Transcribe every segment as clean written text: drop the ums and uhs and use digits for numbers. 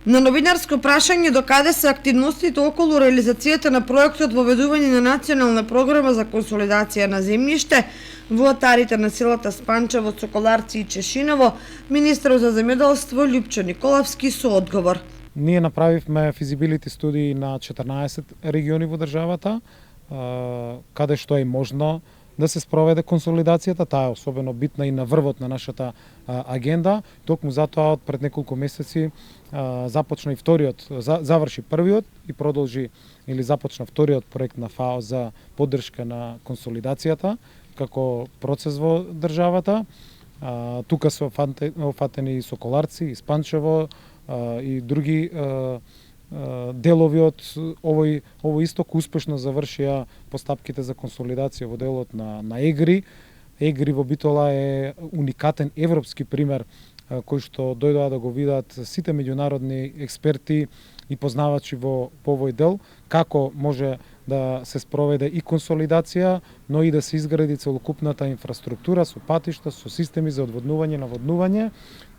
На новинарско прашање докаде се активностите околу реализацијата на проектот воведување на национална програма за консолидација на земјиште во атарите на селата Спанчево, Соколарци и Чешиново, министерот за земјоделство Љупчо Николовски со одговор. Ние направивме физибилити студии на 14 региони во државата, каде што е можно да се спроведе консолидацијата. Таа е особено битна и на врвот на нашата агенда. Токму затоа пред неколку месеци започна и заврши првиот и продолжи или започна вториот проект на ФАО за поддршка на консолидацијата како процес во државата. Тука се офатени и Соколарци, и Спанчево, и други делови од овој исток успешно завршија постапките за консолидација во делот на Егри. Егри во Битола е уникатен европски пример кој што дојдоа да го видат сите меѓународни експерти и познавачи во овој дел, како може да се спроведе и консолидација, но и да се изгради целокупната инфраструктура со патишта, со системи за одводнување, наводнување.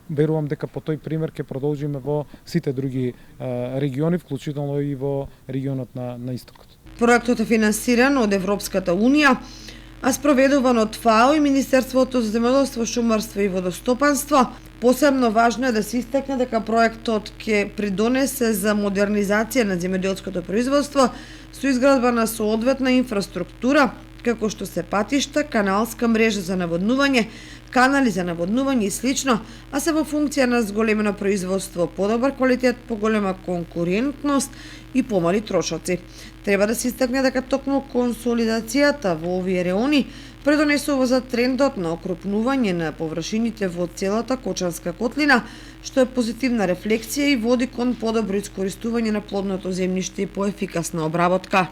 Верувам дека по тој пример ќе продолжиме во сите други региони, вклучително и во регионот на Истокот. Проектот е финансиран од Европската Унија, а спроведуван од ФАО и Министерството за земјоделство, шумарство и водостопанство. Посебно важно е да се истакне дека проектот ќе придонесе за модернизација на земјоделското производство со изградба на соодветна инфраструктура, како што се патишта, каналска мрежа за наводнување, канали за наводнување и слично, а се во функција на зголемено производство, подобар квалитет, поголема конкурентност и помали трошоци. Треба да се истакне дека токму консолидацијата во овие реони предонесува за трендот на окрупнување на површините во целата Кочанска котлина, што е позитивна рефлексија и води кон подобро искористување на плодното земјиште и поефикасна обработка.